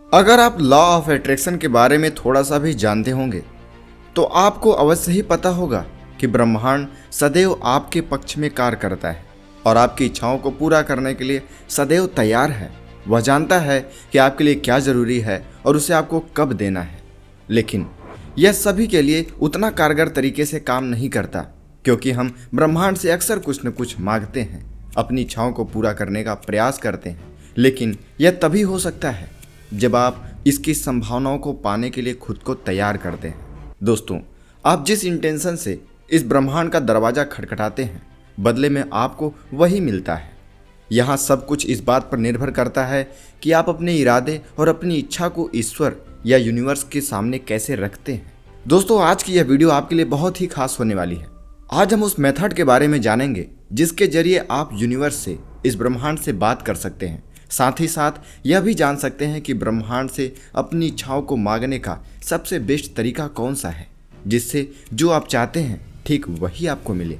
अगर आप law of attraction के बारे में थोड़ा सा भी जानते होंगे तो आपको अवश्य ही पता होगा कि ब्रह्मांड सदैव आपके पक्ष में कार्य करता है और आपकी इच्छाओं को पूरा करने के लिए सदैव तैयार है। वह जानता है कि आपके लिए क्या जरूरी है और उसे आपको कब देना है। लेकिन यह सभी के लिए उतना कारगर तरीके से काम नहीं करता, क्योंकि हम ब्रह्मांड से अक्सर कुछ न कुछ मांगते हैं, अपनी इच्छाओं को पूरा करने का प्रयास करते हैं। लेकिन यह तभी हो सकता है जब आप इसकी संभावनाओं को पाने के लिए खुद को तैयार करते हैं। दोस्तों, आप जिस इंटेंशन से इस ब्रह्मांड का दरवाजा खटखटाते हैं, बदले में आपको वही मिलता है। यहाँ सब कुछ इस बात पर निर्भर करता है कि आप अपने इरादे और अपनी इच्छा को ईश्वर या यूनिवर्स के सामने कैसे रखते हैं। दोस्तों, आज की यह वीडियो आपके लिए बहुत ही खास होने वाली है। आज हम उस मेथड के बारे में जानेंगे जिसके जरिए आप यूनिवर्स से, इस ब्रह्मांड से बात कर सकते हैं। साथ ही साथ यह भी जान सकते हैं कि ब्रह्मांड से अपनी इच्छाओं को मांगने का सबसे बेस्ट तरीका कौन सा है, जिससे जो आप चाहते हैं ठीक वही आपको मिले।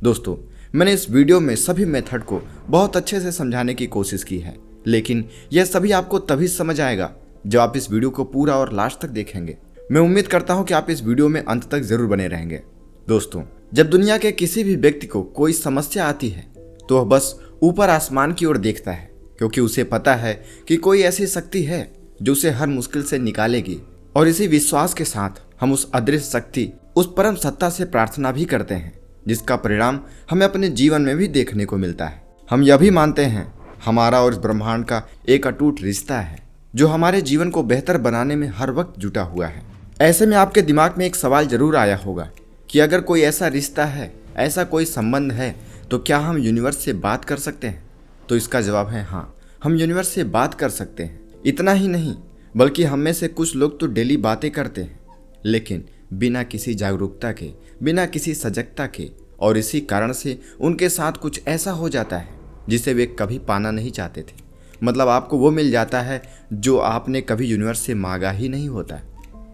दोस्तों, मैंने इस वीडियो में सभी मेथड को बहुत अच्छे से समझाने की कोशिश की है, लेकिन यह सभी आपको तभी समझ आएगा जब आप इस वीडियो को पूरा और लास्ट तक देखेंगे। मैं उम्मीद करता हूं कि आप इस वीडियो में अंत तक जरूर बने रहेंगे। दोस्तों, जब दुनिया के किसी भी व्यक्ति को कोई समस्या आती है तो वह बस ऊपर आसमान की ओर देखता है, क्योंकि उसे पता है कि कोई ऐसी शक्ति है जो उसे हर मुश्किल से निकालेगी। और इसी विश्वास के साथ हम उस अदृश्य शक्ति, उस परम सत्ता से प्रार्थना भी करते हैं, जिसका परिणाम हमें अपने जीवन में भी देखने को मिलता है। हम यह भी मानते हैं हमारा और इस ब्रह्मांड का एक अटूट रिश्ता है जो हमारे जीवन को बेहतर बनाने में हर वक्त जुटा हुआ है। ऐसे में आपके दिमाग में एक सवाल जरूर आया होगा कि अगर कोई ऐसा रिश्ता है, ऐसा कोई संबंध है, तो क्या हम यूनिवर्स से बात कर सकते हैं? तो इसका जवाब है हाँ, हम यूनिवर्स से बात कर सकते हैं। इतना ही नहीं, बल्कि हम में से कुछ लोग तो डेली बातें करते हैं, लेकिन बिना किसी जागरूकता के, बिना किसी सजगता के, और इसी कारण से उनके साथ कुछ ऐसा हो जाता है जिसे वे कभी पाना नहीं चाहते थे। मतलब आपको वो मिल जाता है जो आपने कभी यूनिवर्स से मांगा ही नहीं होता।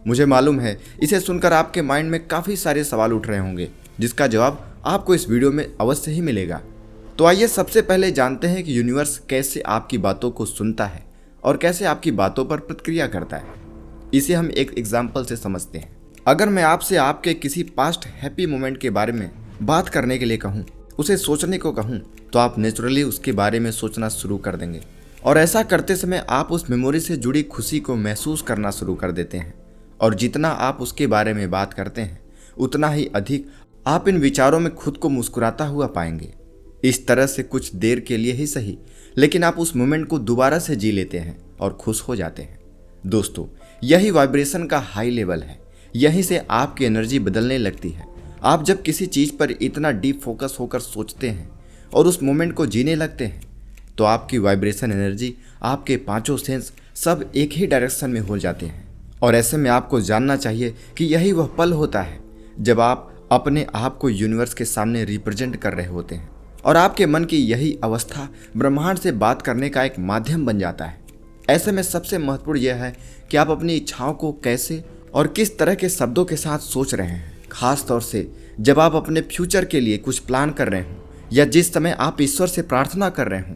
मुझे मालूम है इसे सुनकर आपके माइंड में काफ़ी सारे सवाल उठ रहे होंगे, जिसका जवाब आपको इस वीडियो में अवश्य ही मिलेगा। तो आइए सबसे पहले जानते हैं कि यूनिवर्स कैसे आपकी बातों को सुनता है और कैसे आपकी बातों पर प्रतिक्रिया करता है। इसे हम एक एग्जाम्पल से समझते हैं। अगर मैं आपसे आपके किसी पास्ट हैप्पी मोमेंट के बारे में बात करने के लिए कहूँ, उसे सोचने को कहूँ, तो आप नेचुरली उसके बारे में सोचना शुरू कर देंगे। और ऐसा करते समय आप उस मेमोरी से जुड़ी खुशी को महसूस करना शुरू कर देते हैं। और जितना आप उसके बारे में बात करते हैं, उतना ही अधिक आप इन विचारों में खुद को मुस्कुराता हुआ पाएंगे। इस तरह से कुछ देर के लिए ही सही, लेकिन आप उस मोमेंट को दोबारा से जी लेते हैं और खुश हो जाते हैं। दोस्तों, यही वाइब्रेशन का हाई लेवल है। यहीं से आपकी एनर्जी बदलने लगती है। आप जब किसी चीज़ पर इतना डीप फोकस होकर सोचते हैं और उस मोमेंट को जीने लगते हैं, तो आपकी वाइब्रेशन एनर्जी, आपके पांचों सेंस सब एक ही डायरेक्शन में हो जाते हैं। और ऐसे में आपको जानना चाहिए कि यही वह पल होता है जब आप अपने आप को यूनिवर्स के सामने रिप्रेजेंट कर रहे होते हैं, और आपके मन की यही अवस्था ब्रह्मांड से बात करने का एक माध्यम बन जाता है। ऐसे में सबसे महत्वपूर्ण यह है कि आप अपनी इच्छाओं को कैसे और किस तरह के शब्दों के साथ सोच रहे हैं। खास तौर से जब आप अपने फ्यूचर के लिए कुछ प्लान कर रहे हों, या जिस समय आप ईश्वर से प्रार्थना कर रहे हों,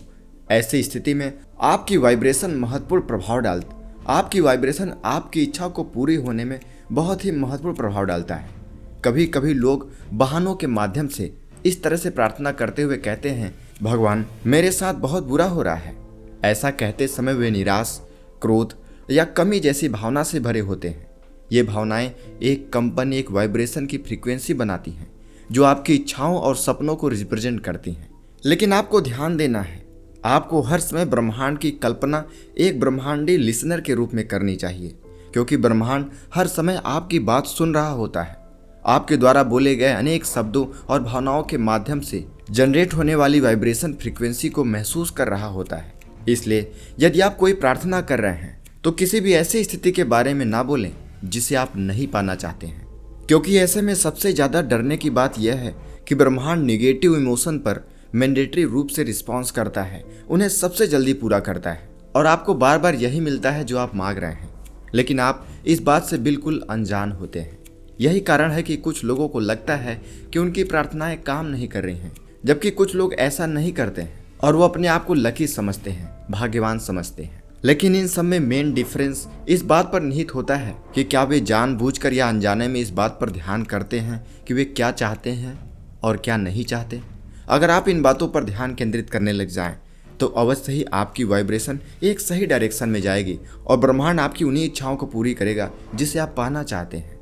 ऐसी स्थिति में आपकी वाइब्रेशन महत्वपूर्ण प्रभाव डालती। आपकी वाइब्रेशन आपकी इच्छाओं को पूरी होने में बहुत ही महत्वपूर्ण प्रभाव डालता है। कभी कभी लोग बहानों के माध्यम से इस तरह से प्रार्थना करते हुए कहते हैं, भगवान मेरे साथ बहुत बुरा हो रहा है। ऐसा कहते समय वे निराश, क्रोध या कमी जैसी भावना से भरे होते हैं। ये भावनाएं एक कंपन, एक वाइब्रेशन की फ्रीक्वेंसी बनाती हैं जो आपकी इच्छाओं और सपनों को रिप्रेजेंट करती हैं। लेकिन आपको ध्यान देना है, आपको हर समय ब्रह्मांड की कल्पना एक ब्रह्मांडी लिसनर के रूप में करनी चाहिए, क्योंकि ब्रह्मांड हर समय आपकी बात सुन रहा होता है। आपके द्वारा बोले गए अनेक शब्दों और भावनाओं के माध्यम से जनरेट होने वाली वाइब्रेशन फ्रीक्वेंसी को महसूस कर रहा होता है। इसलिए यदि आप कोई प्रार्थना कर रहे हैं तो किसी भी ऐसी स्थिति के बारे में ना बोलें जिसे आप नहीं पाना चाहते हैं, क्योंकि ऐसे में सबसे ज़्यादा डरने की बात यह है कि ब्रह्मांड निगेटिव इमोशन पर मैंडेटरी रूप से रिस्पॉन्स करता है, उन्हें सबसे जल्दी पूरा करता है, और आपको बार बार यही मिलता है जो आप मांग रहे हैं। लेकिन आप इस बात से बिल्कुल अनजान होते हैं। यही कारण है कि कुछ लोगों को लगता है कि उनकी प्रार्थनाएं काम नहीं कर रही हैं, जबकि कुछ लोग ऐसा नहीं करते हैं और वो अपने आप को लकी समझते हैं, भाग्यवान समझते हैं। लेकिन इन सब में मेन डिफरेंस इस बात पर निहित होता है कि क्या वे जानबूझकर या अनजाने में इस बात पर ध्यान करते हैं कि वे क्या चाहते हैं और क्या नहीं चाहते। अगर आप इन बातों पर ध्यान केंद्रित करने लग जाएं तो अवश्य ही आपकी वाइब्रेशन एक सही डायरेक्शन में जाएगी और ब्रह्मांड आपकी उन्हीं इच्छाओं को पूरी करेगा जिसे आप पाना चाहते हैं।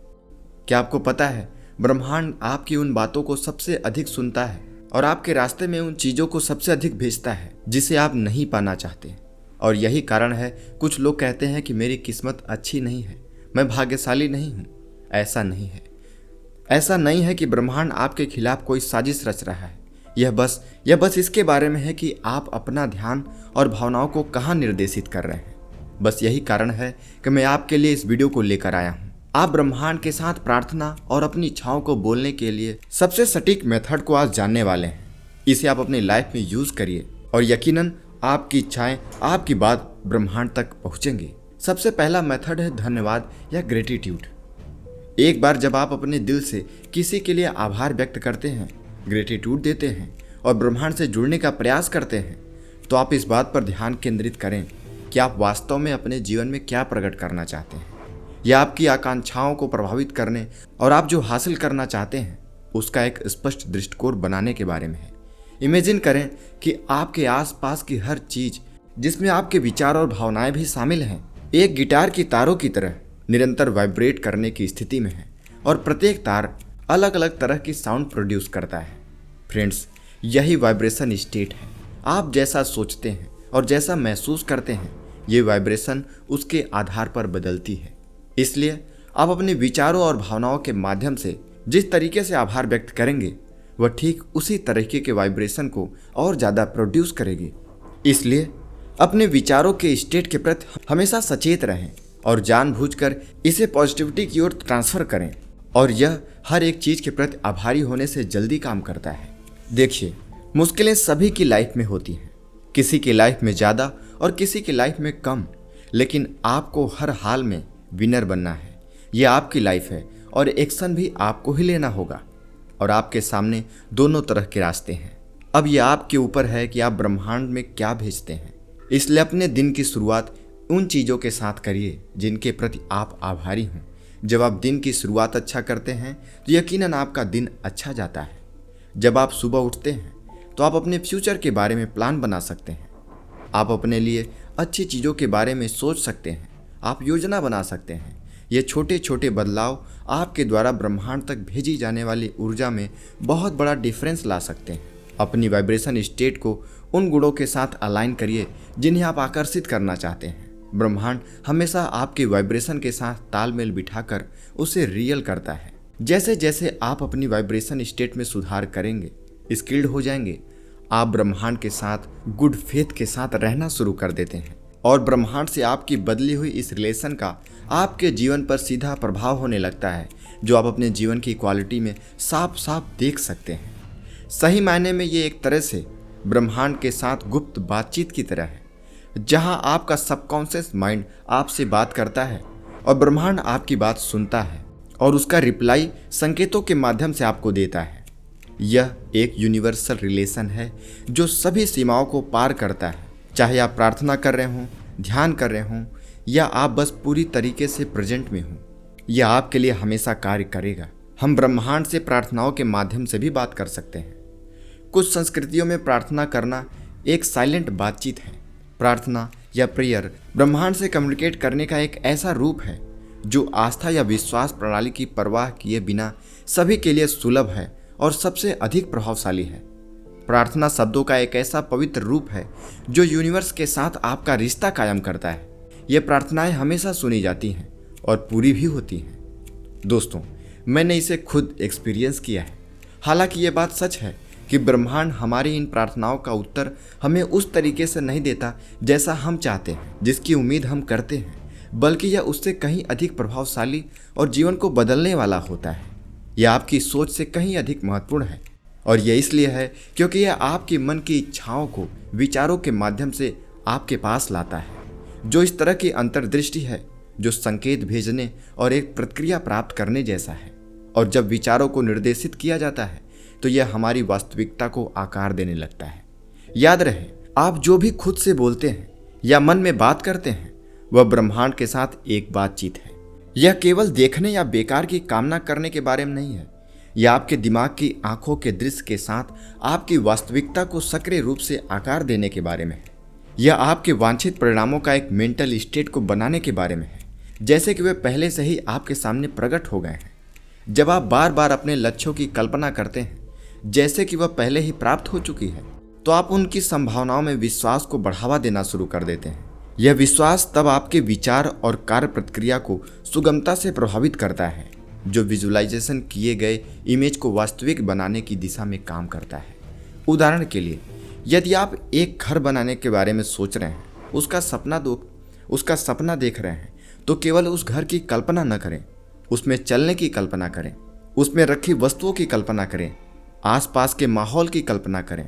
क्या आपको पता है, ब्रह्मांड आपकी उन बातों को सबसे अधिक सुनता है और आपके रास्ते में उन चीज़ों को सबसे अधिक भेजता है जिसे आप नहीं पाना चाहते। और यही कारण है कुछ लोग कहते हैं कि मेरी किस्मत अच्छी नहीं है, मैं भाग्यशाली नहीं हूँ। ऐसा नहीं है। ऐसा नहीं है कि ब्रह्मांड आपके खिलाफ कोई साजिश रच रहा है। यह बस इसके बारे में है कि आप अपना ध्यान और भावनाओं को कहाँ निर्देशित कर रहे हैं। बस यही कारण है कि मैं आपके लिए इस वीडियो को लेकर आया हूँ। आप ब्रह्मांड के साथ प्रार्थना और अपनी इच्छाओं को बोलने के लिए सबसे सटीक मेथड को आज जानने वाले हैं। इसे आप अपनी लाइफ में यूज करिए और यकीनन आपकी इच्छाएं, आपकी बात ब्रह्मांड तक पहुंचेंगी। सबसे पहला मेथड है धन्यवाद या ग्रेटिट्यूड। एक बार जब आप अपने दिल से किसी के लिए आभार व्यक्त करते हैं, ग्रेटिट्यूड देते हैं और ब्रह्मांड से जुड़ने का प्रयास करते हैं, तो आप इस बात पर ध्यान केंद्रित करें कि आप वास्तव में अपने जीवन में क्या प्रकट करना चाहते हैं। यह आपकी आकांक्षाओं को प्रभावित करने और आप जो हासिल करना चाहते हैं उसका एक स्पष्ट दृष्टिकोण बनाने के बारे में है। इमेजिन करें कि आपके आसपास की हर चीज, जिसमें आपके विचार और भावनाएं भी शामिल हैं, एक गिटार की तारों की तरह निरंतर वाइब्रेट करने की स्थिति में है और प्रत्येक तार अलग अलग तरह की साउंड प्रोड्यूस करता है। फ्रेंड्स, यही वाइब्रेशन स्टेट है। आप जैसा सोचते हैं और जैसा महसूस करते हैं, ये वाइब्रेशन उसके आधार पर बदलती है। इसलिए आप अपने विचारों और भावनाओं के माध्यम से जिस तरीके से आभार व्यक्त करेंगे, वह ठीक उसी तरीके के वाइब्रेशन को और ज़्यादा प्रोड्यूस करेगी। इसलिए अपने विचारों के स्टेट के प्रति हमेशा सचेत रहें और जानबूझकर इसे पॉजिटिविटी की ओर ट्रांसफर करें, और यह हर एक चीज़ के प्रति आभारी होने से जल्दी काम करता है। देखिए, मुश्किलें सभी की लाइफ में होती हैं, किसी की लाइफ में ज़्यादा और किसी की लाइफ में कम, लेकिन आपको हर हाल में विनर बनना है। यह आपकी लाइफ है और एक्शन भी आपको ही लेना होगा और आपके सामने दोनों तरह के रास्ते हैं। अब यह आपके ऊपर है कि आप ब्रह्मांड में क्या भेजते हैं। इसलिए अपने दिन की शुरुआत उन चीज़ों के साथ करिए जिनके प्रति आप आभारी हों। जब आप दिन की शुरुआत अच्छा करते हैं तो यकीनन आपका दिन अच्छा जाता है। जब आप सुबह उठते हैं तो आप अपने फ्यूचर के बारे में प्लान बना सकते हैं। आप अपने लिए अच्छी चीज़ों के बारे में सोच सकते हैं। आप योजना बना सकते हैं। ये छोटे छोटे बदलाव आपके द्वारा ब्रह्मांड तक भेजी जाने वाली ऊर्जा में बहुत बड़ा डिफरेंस ला सकते हैं। अपनी वाइब्रेशन स्टेट को उन गुणों के साथ अलाइन करिए जिन्हें आप आकर्षित करना चाहते हैं। ब्रह्मांड हमेशा आपके वाइब्रेशन के साथ तालमेल बिठाकर उसे रियल करता है। जैसे जैसे आप अपनी वाइब्रेशन स्टेट में सुधार करेंगे, स्किल्ड हो जाएंगे, आप ब्रह्मांड के साथ गुड फेथ के साथ रहना शुरू कर देते हैं और ब्रह्मांड से आपकी बदली हुई इस रिलेशन का आपके जीवन पर सीधा प्रभाव होने लगता है, जो आप अपने जीवन की क्वालिटी में साफ साफ देख सकते हैं। सही मायने में ये एक तरह से ब्रह्मांड के साथ गुप्त बातचीत की तरह है, जहां आपका सबकॉन्शियस माइंड आपसे बात करता है और ब्रह्मांड आपकी बात सुनता है और उसका रिप्लाई संकेतों के माध्यम से आपको देता है। यह एक यूनिवर्सल रिलेशन है जो सभी सीमाओं को पार करता है। चाहे आप प्रार्थना कर रहे हों, ध्यान कर रहे हों या आप बस पूरी तरीके से प्रेजेंट में हों, यह आपके लिए हमेशा कार्य करेगा। हम ब्रह्मांड से प्रार्थनाओं के माध्यम से भी बात कर सकते हैं। कुछ संस्कृतियों में प्रार्थना करना एक साइलेंट बातचीत है। प्रार्थना या प्रेयर ब्रह्मांड से कम्युनिकेट करने का एक ऐसा रूप है जो आस्था या विश्वास प्रणाली की परवाह किए बिना सभी के लिए सुलभ है और सबसे अधिक प्रभावशाली है। प्रार्थना शब्दों का एक ऐसा पवित्र रूप है जो यूनिवर्स के साथ आपका रिश्ता कायम करता है। ये प्रार्थनाएं हमेशा सुनी जाती हैं और पूरी भी होती हैं। दोस्तों, मैंने इसे खुद एक्सपीरियंस किया है। हालांकि ये बात सच है कि ब्रह्मांड हमारी इन प्रार्थनाओं का उत्तर हमें उस तरीके से नहीं देता जैसा हम चाहते हैं, जिसकी उम्मीद हम करते हैं, बल्कि यह उससे कहीं अधिक प्रभावशाली और जीवन को बदलने वाला होता है। यह आपकी सोच से कहीं अधिक महत्वपूर्ण है और यह इसलिए है क्योंकि यह आपके मन की इच्छाओं को विचारों के माध्यम से आपके पास लाता है, जो इस तरह की अंतर्दृष्टि है जो संकेत भेजने और एक प्रतिक्रिया प्राप्त करने जैसा है। और जब विचारों को निर्देशित किया जाता है तो यह हमारी वास्तविकता को आकार देने लगता है। याद रहे, आप जो भी खुद से बोलते हैं या मन में बात करते हैं, वह ब्रह्मांड के साथ एक बातचीत है। यह केवल देखने या बेकार की कामना करने के बारे में नहीं है। यह आपके दिमाग की आंखों के दृश्य के साथ आपकी वास्तविकता को सक्रिय रूप से आकार देने के बारे में है। यह आपके वांछित परिणामों का एक मेंटल स्टेट को बनाने के बारे में है, जैसे कि वे पहले से ही आपके सामने प्रकट हो गए हैं। जब आप बार बार अपने लक्ष्यों की कल्पना करते हैं जैसे कि वह पहले ही प्राप्त हो चुकी है, तो आप उनकी संभावनाओं में विश्वास को बढ़ावा देना शुरू कर देते हैं। यह विश्वास तब आपके विचार और कार्य प्रक्रिया को सुगमता से प्रभावित करता है, जो विजुअलाइजेशन किए गए इमेज को वास्तविक बनाने की दिशा में काम करता है। उदाहरण के लिए, यदि आप एक घर बनाने के बारे में सोच रहे हैं, उसका सपना देख रहे हैं, तो केवल उस घर की कल्पना न करें, उसमें चलने की कल्पना करें, उसमें रखी वस्तुओं की कल्पना करें, आसपास के माहौल की कल्पना करें।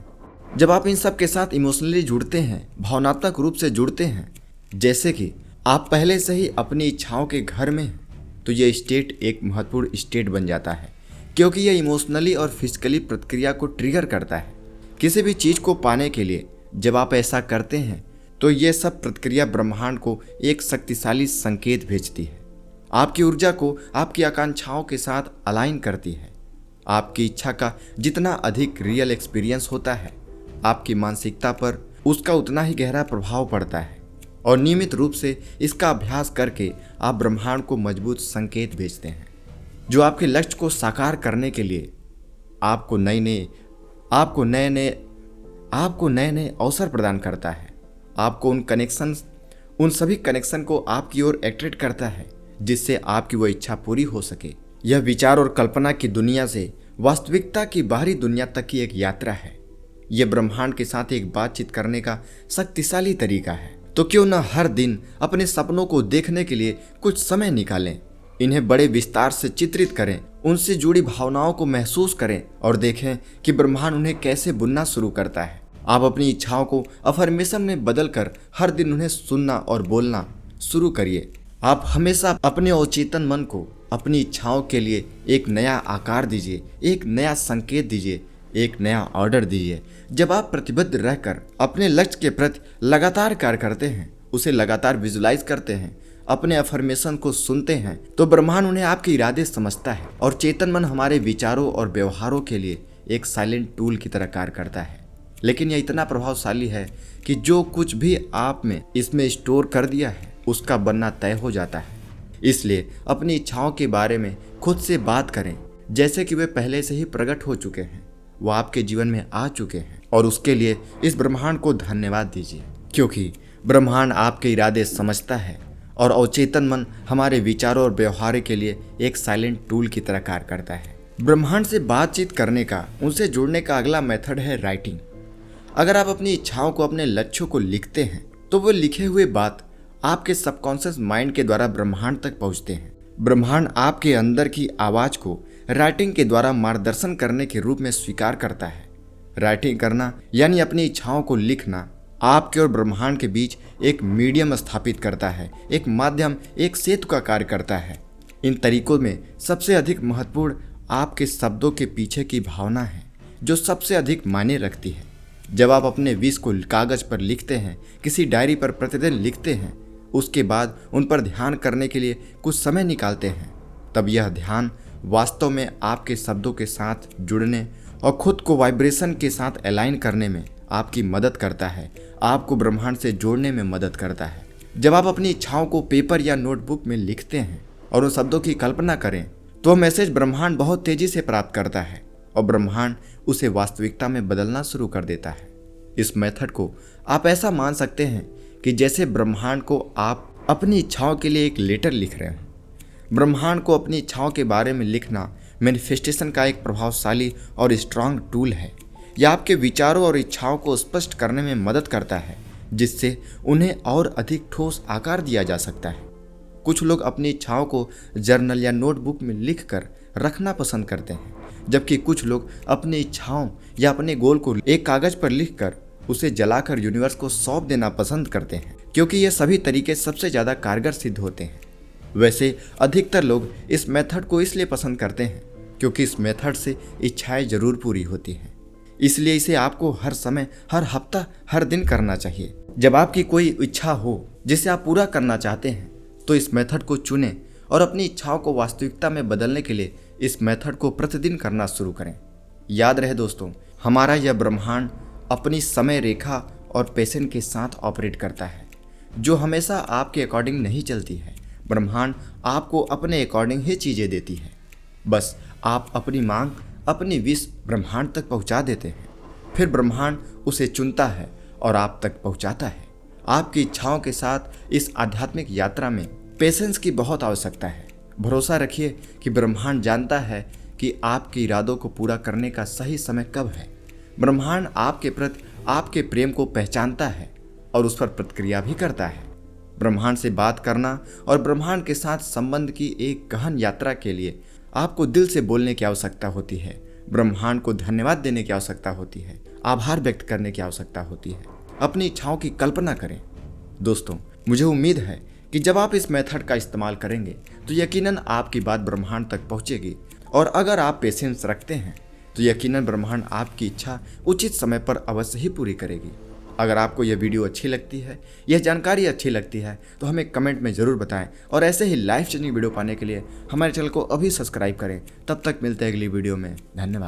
जब आप इन सब के साथ इमोशनली जुड़ते हैं, भावनात्मक रूप से जुड़ते हैं, जैसे कि आप पहले से ही अपनी इच्छाओं के घर में हैं, तो यह स्टेट एक महत्वपूर्ण स्टेट बन जाता है, क्योंकि यह इमोशनली और फिजिकली प्रतिक्रिया को ट्रिगर करता है। किसी भी चीज़ को पाने के लिए जब आप ऐसा करते हैं, तो यह सब प्रतिक्रिया ब्रह्मांड को एक शक्तिशाली संकेत भेजती है, आपकी ऊर्जा को आपकी आकांक्षाओं के साथ अलाइन करती है। आपकी इच्छा का जितना अधिक रियल एक्सपीरियंस होता है, आपकी मानसिकता पर उसका उतना ही गहरा प्रभाव पड़ता है, और नियमित रूप से इसका अभ्यास करके आप ब्रह्मांड को मजबूत संकेत भेजते हैं, जो आपके लक्ष्य को साकार करने के लिए आपको नए नए अवसर प्रदान करता है। आपको उन सभी कनेक्शन को आपकी ओर अट्रैक्ट करता है, जिससे आपकी वो इच्छा पूरी हो सके। यह विचार और कल्पना की दुनिया से वास्तविकता की बाहरी दुनिया तक की एक यात्रा है। यह ब्रह्मांड के साथ एक बातचीत करने का शक्तिशाली तरीका है। तो क्यों न हर दिन अपने सपनों को देखने के लिए कुछ समय निकालें, इन्हें बड़े विस्तार से चित्रित करें, उनसे जुड़ी भावनाओं को महसूस करें और देखें कि ब्रह्मांड उन्हें कैसे बुनना शुरू करता है। आप अपनी इच्छाओं को अफर्मेशन में बदलकर हर दिन उन्हें सुनना और बोलना शुरू करिए। आप हमेशा अपने अवचेतन मन को अपनी इच्छाओं के लिए एक नया आकार दीजिए, एक नया संकेत दीजिए, एक नया ऑर्डर दीजिए। जब आप प्रतिबद्ध रहकर अपने लक्ष्य के प्रति लगातार कार्य करते हैं, उसे लगातार विजुलाइज करते हैं, अपने अफर्मेशन को सुनते हैं, तो ब्रह्मांड उन्हें आपके इरादे समझता है, और चेतन मन हमारे विचारों और व्यवहारों के लिए एक साइलेंट टूल की तरह कार्य करता है। लेकिन यह इतना प्रभावशाली है कि जो कुछ भी आपने इसमें स्टोर कर दिया है, उसका बनना तय हो जाता है। इसलिए अपनी इच्छाओं के बारे में खुद से बात करें जैसे कि वे पहले से ही प्रकट हो चुके हैं, वो आपके जीवन में आ चुके हैं, और उसके लिए इस ब्रह्मांड को धन्यवाद दीजिए, क्योंकि ब्रह्मांड आपके इरादे समझता है और अवचेतन मन हमारे विचारों और व्यवहार के लिए एक साइलेंट टूल की तरह कार्य करता है। ब्रह्मांड से बातचीत करने का, उनसे जुड़ने का अगला मेथड है राइटिंग। अगर आप अपनी इच्छाओं को, अपने लक्ष्यों को लिखते हैं, तो वो लिखे हुए बात आपके सबकॉन्शियस माइंड के द्वारा ब्रह्मांड तक पहुंचते हैं। ब्रह्मांड आपके अंदर की आवाज को राइटिंग के द्वारा मार्गदर्शन करने के रूप में स्वीकार करता है। राइटिंग करना यानी अपनी इच्छाओं को लिखना आपके और ब्रह्मांड के बीच एक मीडियम स्थापित करता है, एक माध्यम, एक सेतु का कार्य करता है। इन तरीकों में सबसे अधिक महत्वपूर्ण आपके शब्दों के पीछे की भावना है, जो सबसे अधिक मायने रखती है। जब आप अपने विश को कागज पर लिखते हैं, किसी डायरी पर प्रतिदिन लिखते हैं, उसके बाद उन पर ध्यान करने के लिए कुछ समय निकालते हैं, तब यह ध्यान वास्तव में आपके शब्दों के साथ जुड़ने और खुद को वाइब्रेशन के साथ अलाइन करने में आपकी मदद करता है, आपको ब्रह्मांड से जोड़ने में मदद करता है। जब आप अपनी इच्छाओं को पेपर या नोटबुक में लिखते हैं और उन शब्दों की कल्पना करें, तो मैसेज ब्रह्मांड बहुत तेजी से प्राप्त करता है और ब्रह्मांड उसे वास्तविकता में बदलना शुरू कर देता है। इस मेथड को आप ऐसा मान सकते हैं कि जैसे ब्रह्मांड को आप अपनी इच्छाओं के लिए एक लेटर लिख रहे हैं। ब्रह्मांड को अपनी इच्छाओं के बारे में लिखना मैनिफेस्टेशन का एक प्रभावशाली और स्ट्रांग टूल है। यह आपके विचारों और इच्छाओं को स्पष्ट करने में मदद करता है, जिससे उन्हें और अधिक ठोस आकार दिया जा सकता है। कुछ लोग अपनी इच्छाओं को जर्नल या नोटबुक में लिखकर रखना पसंद करते हैं, जबकि कुछ लोग अपनी इच्छाओं या अपने गोल को एक कागज पर लिखकर उसे जलाकर यूनिवर्स को सौंप देना पसंद करते हैं, क्योंकि ये सभी तरीके सबसे ज़्यादा कारगर सिद्ध होते हैं। वैसे अधिकतर लोग इस मेथड को इसलिए पसंद करते हैं क्योंकि इस मेथड से इच्छाएं जरूर पूरी होती हैं। इसलिए इसे आपको हर समय, हर हफ्ता, हर दिन करना चाहिए। जब आपकी कोई इच्छा हो जिसे आप पूरा करना चाहते हैं तो इस मेथड को चुनें और अपनी इच्छाओं को वास्तविकता में बदलने के लिए इस मेथड को प्रतिदिन करना शुरू करें। याद रहे दोस्तों, हमारा यह ब्रह्मांड अपनी समय रेखा और पैशन के साथ ऑपरेट करता है, जो हमेशा आपके अकॉर्डिंग नहीं चलती है। ब्रह्मांड आपको अपने अकॉर्डिंग ही चीज़ें देती है। बस आप अपनी मांग, अपनी विश ब्रह्मांड तक पहुंचा देते हैं, फिर ब्रह्मांड उसे चुनता है और आप तक पहुंचाता है। आपकी इच्छाओं के साथ इस आध्यात्मिक यात्रा में पेशेंस की बहुत आवश्यकता है। भरोसा रखिए कि ब्रह्मांड जानता है कि आपके इरादों को पूरा करने का सही समय कब है। ब्रह्मांड आपके प्रति आपके प्रेम को पहचानता है और उस पर प्रतिक्रिया भी करता है। ब्रह्मांड से बात करना और ब्रह्मांड के साथ संबंध की एक गहन यात्रा के लिए आपको दिल से बोलने की आवश्यकता होती है। ब्रह्मांड को धन्यवाद देने की आवश्यकता होती है, आभार व्यक्त करने की आवश्यकता होती है। अपनी इच्छाओं की कल्पना करें। दोस्तों, मुझे उम्मीद है कि जब आप इस मेथड का इस्तेमाल करेंगे तो यकीनन आपकी बात ब्रह्मांड तक पहुंचेगी, और अगर आप पेशेंस रखते हैं तो यकीनन ब्रह्मांड आपकी इच्छा उचित समय पर अवश्य ही पूरी करेगी। अगर आपको यह वीडियो अच्छी लगती है, यह जानकारी अच्छी लगती है, तो हमें कमेंट में ज़रूर बताएं, और ऐसे ही लाइफ चेंजिंग वीडियो पाने के लिए हमारे चैनल को अभी सब्सक्राइब करें। तब तक मिलते हैं अगली वीडियो में। धन्यवाद।